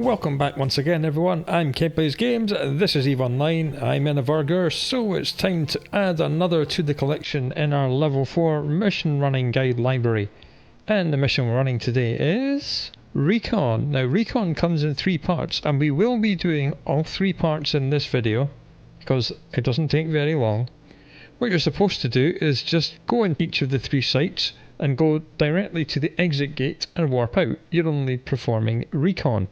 Welcome back once again everyone, I'm Ken Plays Games, this is EVE Online, I'm in a Vargur, so it's time to add another to the collection in our level 4 mission running guide library. And the mission we're running today is Recon. Now Recon comes in 3 parts and we will be doing all 3 parts in this video because it doesn't take very long. What you're supposed to do is just go in each of the 3 sites and go directly to the exit gate and warp out. You're only performing Recon.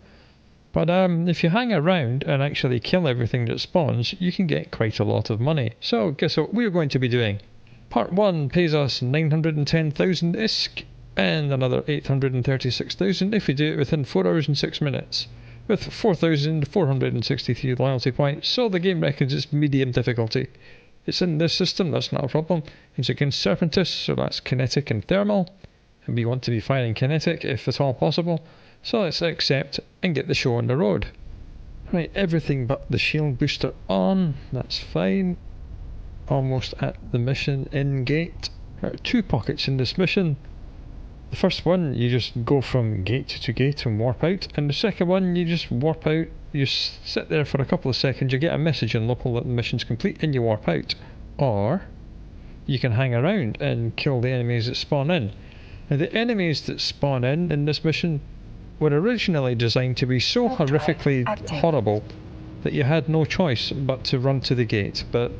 But if you hang around and actually kill everything that spawns, you can get quite a lot of money. So guess what we're going to be doing? Part 1 pays us 910,000 ISK and another 836,000 if we do it within 4 hours and 6 minutes. With 4,463 loyalty points, so the game reckons it's medium difficulty. It's in this system, that's not a problem. It's against Serpentis, so that's kinetic and thermal. And we want to be firing kinetic if at all possible. So let's accept and get the show on the road. Right, everything but the shield booster on, that's fine. Almost at the mission in gate. There are 2 pockets in this mission. The first one you just go from gate to gate and warp out, and the second one you just warp out, you sit there for a couple of seconds, you get a message in local that the mission's complete and you warp out. Or you can hang around and kill the enemies that spawn in. Now the enemies that spawn in this mission were originally designed to be so horrifically horrible that you had no choice but to run to the gate, but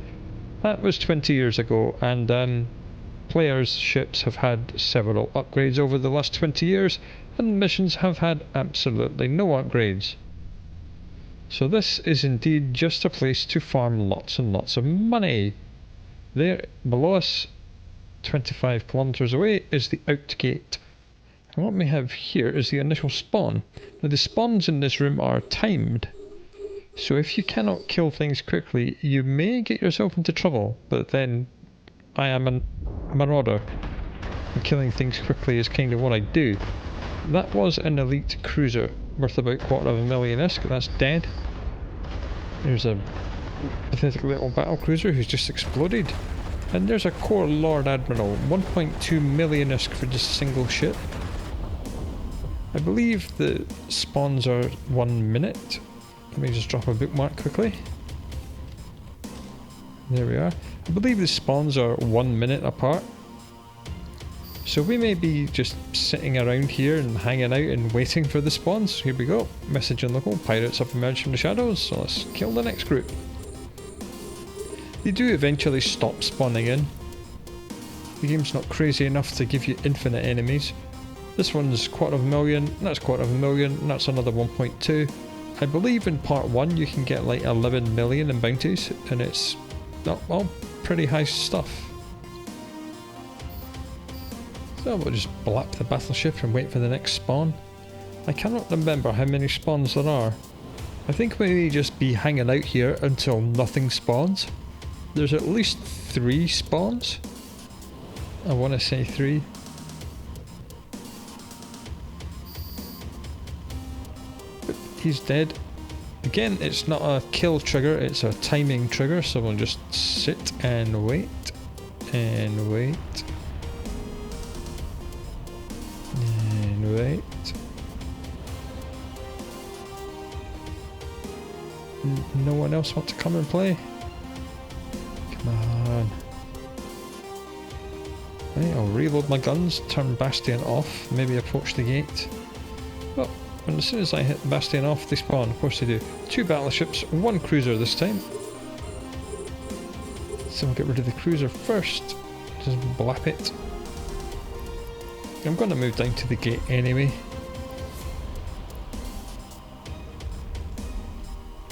that was 20 years ago, and players' ships have had several upgrades over the last 20 years and missions have had absolutely no upgrades. So this is indeed just a place to farm lots and lots of money. There below us, 25 kilometers away, is the out gate. And what we have here is the initial spawn. Now the spawns in this room are timed, so if you cannot kill things quickly you may get yourself into trouble, but then I am a Marauder and killing things quickly is kind of what I do. That was an elite cruiser worth about $250,000 ISK, that's dead. There's a pathetic little battle cruiser who's just exploded. And there's a core Lord Admiral, 1.2 million ISK for just a single ship. I believe the spawns are 1 minute. Let me just drop a bookmark quickly. There we are. I believe the spawns are 1 minute apart. So we may be just sitting around here and hanging out and waiting for the spawns. Here we go. Message in local. Pirates have emerged from the shadows, so let's kill the next group. They do eventually stop spawning in. The game's not crazy enough to give you infinite enemies. This one's 250,000, that's 250,000, that's another 1.2. I believe in part 1 you can get like 11 million in bounties, and it's all pretty high stuff. So we'll just blap the battleship and wait for the next spawn. I cannot remember how many spawns there are. I think we may just be hanging out here until nothing spawns. There's at least 3 spawns. I want to say 3. He's dead. Again, it's not a kill trigger, it's a timing trigger, so we'll just sit and wait. And wait. And wait. No one else want to come and play? Come on. Right, I'll reload my guns, turn Bastion off, maybe approach the gate. Oh. And as soon as I hit Bastion off, they spawn. Of course they do. 2 battleships, 1 cruiser this time. So we'll get rid of the cruiser first. Just blap it. I'm going to move down to the gate anyway.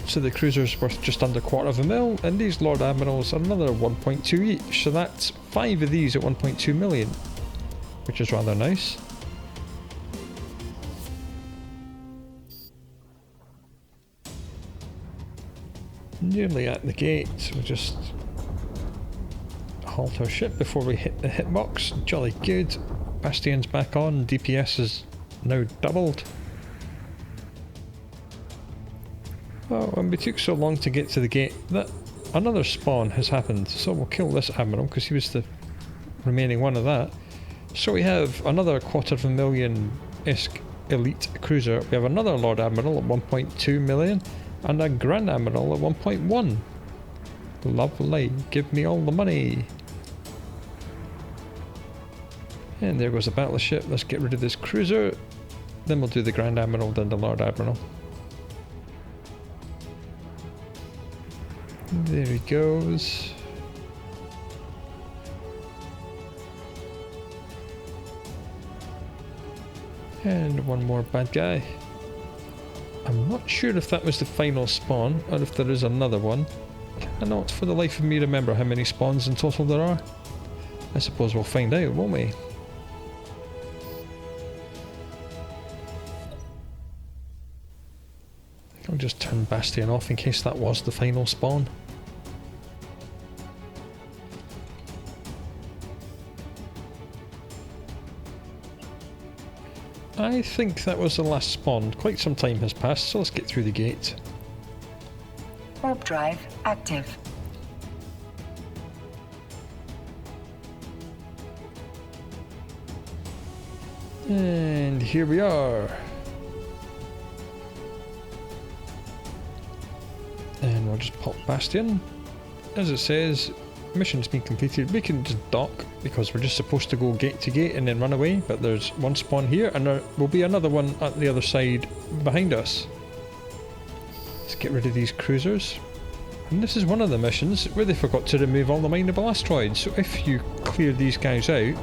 So the cruiser's worth just under $250,000, and these Lord Admirals are another 1.2 each. So that's 5 of these at 1.2 million, which is rather nice. Nearly at the gate, we'll just halt our ship before we hit the hitbox. Jolly good. Bastion's back on, DPS is now doubled. Oh, and we took so long to get to the gate that another spawn has happened, so we'll kill this Admiral because he was the remaining one of that. So we have another $250,000 ISK elite cruiser. We have another Lord Admiral at 1.2 million and a Grand Admiral at 1.1. Lovely, give me all the money. And there goes the battleship. Let's get rid of this cruiser. Then we'll do the Grand Admiral, then the Lord Admiral. There he goes. And one more bad guy. I'm not sure if that was the final spawn or if there is another one. Cannot for the life of me remember how many spawns in total there are. I suppose we'll find out, won't we? I'll just turn Bastion off in case that was the final spawn. I think that was the last spawn. Quite some time has passed, so let's get through the gate. Warp drive active. And here we are. And we'll just pop Bastion. As it says, mission's been completed. We can just dock because we're just supposed to go gate to gate and then run away, but there's one spawn here and there will be another one at the other side behind us. Let's get rid of these cruisers. And this is one of the missions where they forgot to remove all the mineable asteroids. So if you clear these guys out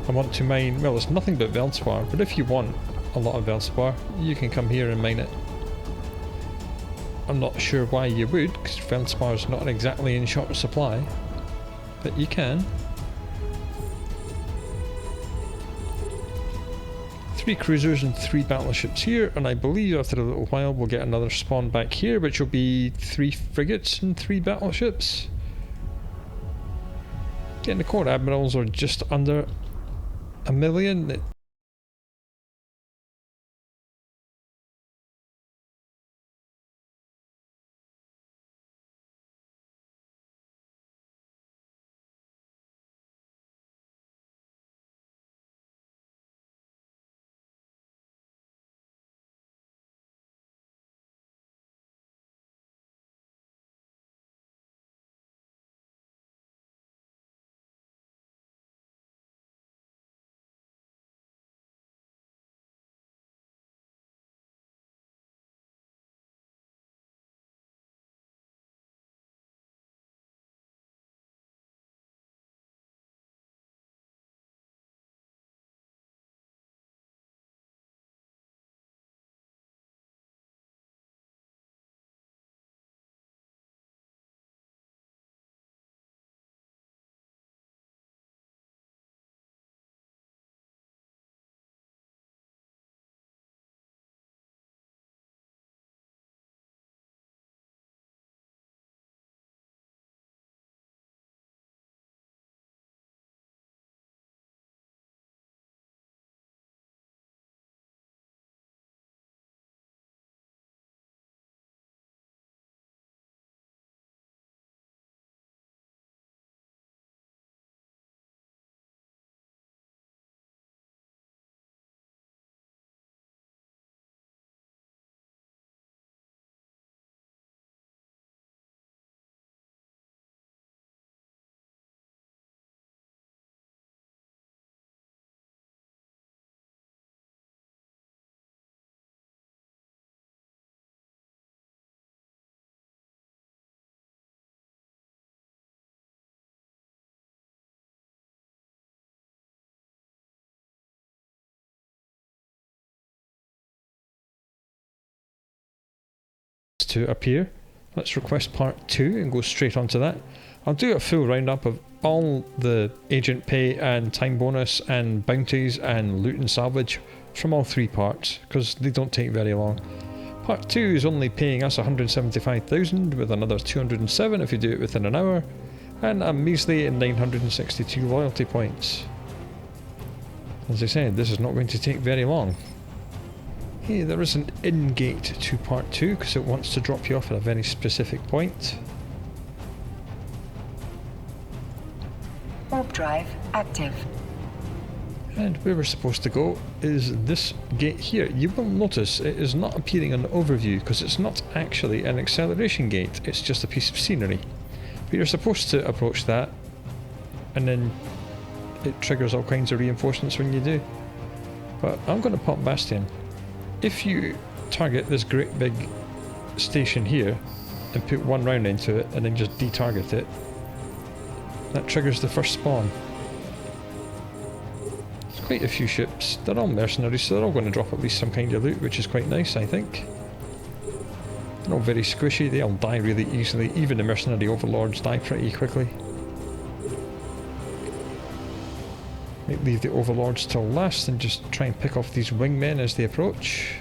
and want to mine, well, it's nothing but Veldspar, but if you want a lot of Veldspar, you can come here and mine it. I'm not sure why you would, because Veldspar is not exactly in short supply, but you can. 3 cruisers and 3 battleships here, and I believe after a little while we'll get another spawn back here, which will be 3 frigates and 3 battleships. Getting the core admirals are just under 1 million. To appear. Let's request part 2 and go straight onto that. I'll do a full roundup of all the agent pay and time bonus and bounties and loot and salvage from all 3 parts because they don't take very long. Part 2 is only paying us 175,000 with another 207 if you do it within an hour and a measly 962 loyalty points. As I said, this is not going to take very long. Hey, there is an in-gate to part 2 because it wants to drop you off at a very specific point. Warp drive active. And where we're supposed to go is this gate here. You will notice it is not appearing on the overview because it's not actually an acceleration gate, it's just a piece of scenery. But you're supposed to approach that and then it triggers all kinds of reinforcements when you do. But I'm going to pop Bastion. If you target this great big station here and put one round into it and then just de-target it, that triggers the first spawn. There's quite a few ships. They're all mercenaries, so they're all going to drop at least some kind of loot, which is quite nice, I think. They're all very squishy, they all die really easily. Even the mercenary overlords die pretty quickly. Might leave the overlords till last and just try and pick off these wingmen as they approach.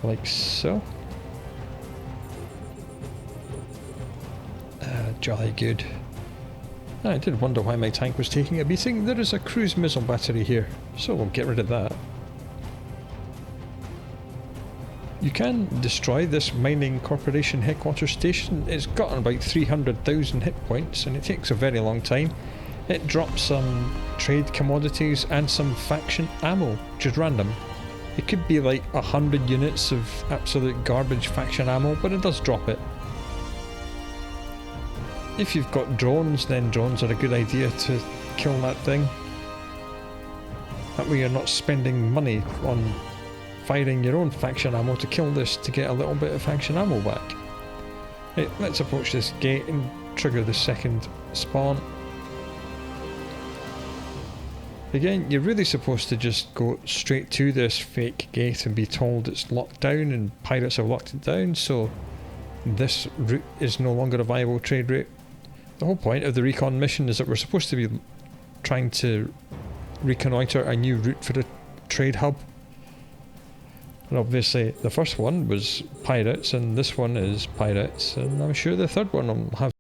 Like so. Jolly good. I did wonder why my tank was taking a beating. There is a cruise missile battery here, so we'll get rid of that. You can destroy this mining corporation headquarters station. It's got about 300,000 hit points and it takes a very long time. It drops some trade commodities and some faction ammo, which is random. It could be like 100 units of absolute garbage faction ammo, but it does drop it. If you've got drones, then drones are a good idea to kill that thing. That way you're not spending money on firing your own faction ammo to kill this to get a little bit of faction ammo back. Right, let's approach this gate and trigger the second spawn. Again, you're really supposed to just go straight to this fake gate and be told it's locked down, and pirates have locked it down, so this route is no longer a viable trade route. The whole point of the Recon mission is that we're supposed to be trying to reconnoitre a new route for the trade hub. And obviously the first one was pirates and this one is pirates, and I'm sure the third one will have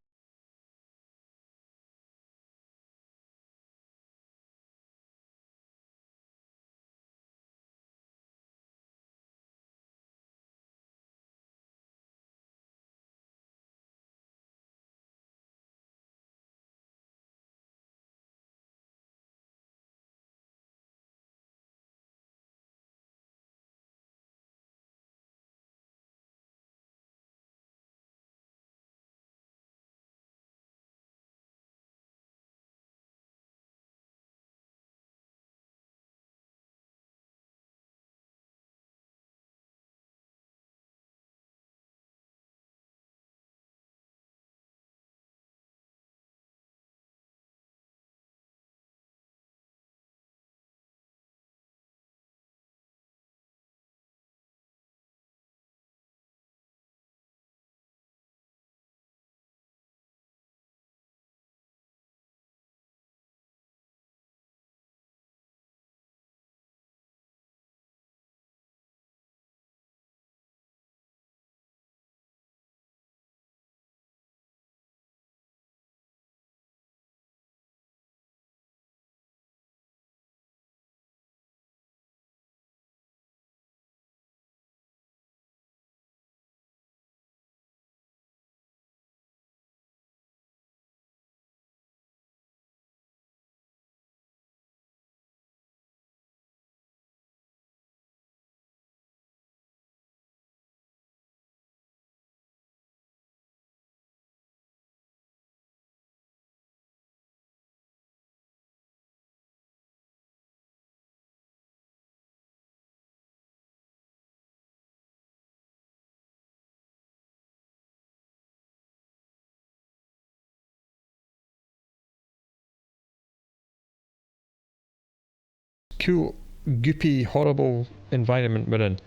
cool, goopy, horrible environment we're in.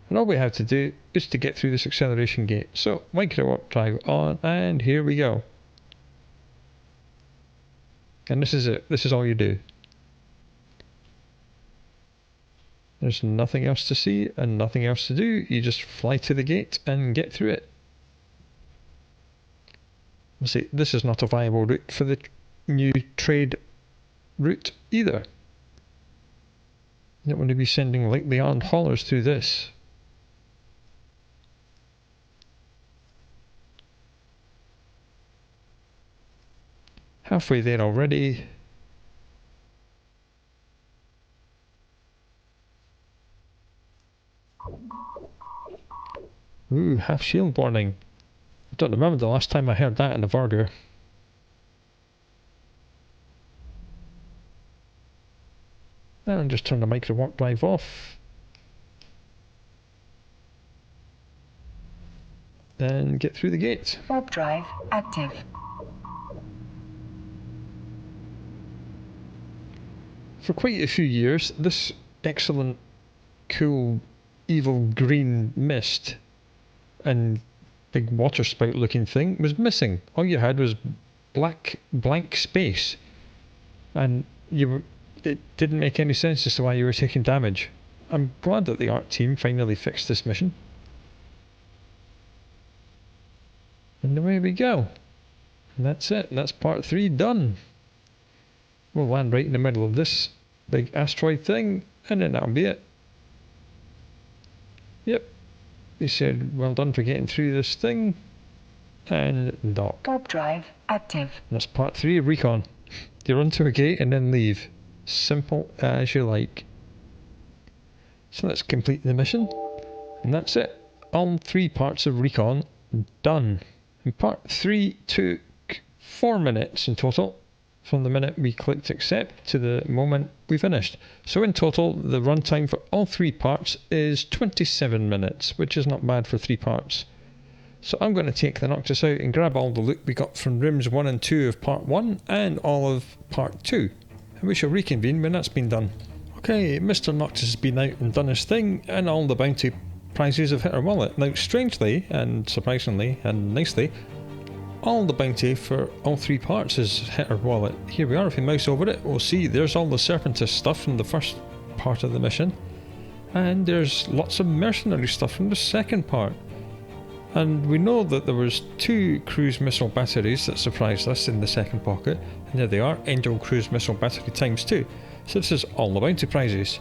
And all we have to do is to get through this acceleration gate. So, micro warp drive on, and here we go. And this is it. This is all you do. There's nothing else to see and nothing else to do. You just fly to the gate and get through it. See, this is not a viable route for the new trade route either. You don't want to be sending lightly armed haulers through this. Halfway there already. Ooh, half shield warning. I don't remember the last time I heard that in a Vargur. And just turn the micro warp drive off. And get through the gate. Warp drive active. For quite a few years, this excellent, cool, evil green mist and big water spout looking thing was missing. All you had was blank space. And it didn't make any sense as to why you were taking damage. I'm glad that the art team finally fixed this mission. And away we go. And that's it. That's part 3 done. We'll land right in the middle of this big asteroid thing, and then that'll be it. Yep. They said, well done for getting through this thing. And dock. Warp drive active. And that's part 3 of Recon. You run to a gate and then leave. Simple as you like. So let's complete the mission. And that's it. All 3 parts of Recon done. And part 3 took 4 minutes in total, from the minute we clicked accept to the moment we finished. So in total, the runtime for all 3 parts is 27 minutes, which is not bad for 3 parts. So I'm going to take the Noctis out and grab all the loot we got from rooms 1 and 2 of part 1 and all of part 2. And we shall reconvene when that's been done. Okay, Mr. Noctis has been out and done his thing, and all the bounty prizes have hit our wallet. Now, strangely and surprisingly and nicely, all the bounty for all 3 parts has hit our wallet. Here we are. If we mouse over it, we'll see there's all the Serpentist stuff from the first part of the mission, and there's lots of mercenary stuff from the second part. And we know that there was 2 cruise missile batteries that surprised us in the second pocket, and there they are, Angel cruise missile battery times 2. So this is all the bounty prizes.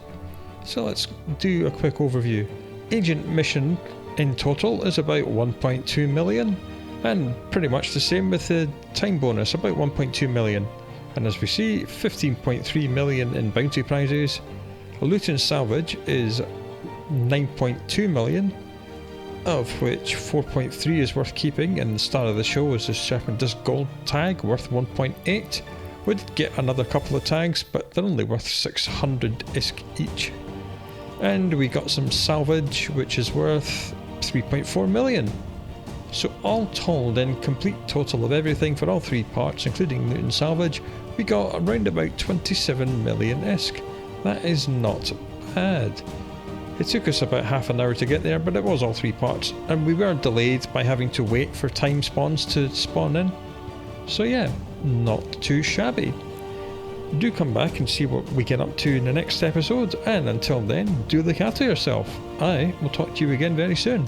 So let's do a quick overview. Agent mission in total is about 1.2 million, and pretty much the same with the time bonus, about 1.2 million. And as we see, 15.3 million in bounty prizes. Loot and salvage is 9.2 million, of which 4.3 is worth keeping, and the star of the show is the Serpentist Gold tag worth 1.8. We'd get another couple of tags, but they're only worth 600 ISK each. And we got some salvage, which is worth 3.4 million. So all told, in complete total of everything for all 3 parts, including loot and salvage, we got around about 27 million ISK. That is not bad. It took us about half an hour to get there, but it was all 3 parts, and we were delayed by having to wait for time spawns to spawn in. So yeah, not too shabby. Do come back and see what we get up to in the next episode, and until then, do look after yourself. I will talk to you again very soon.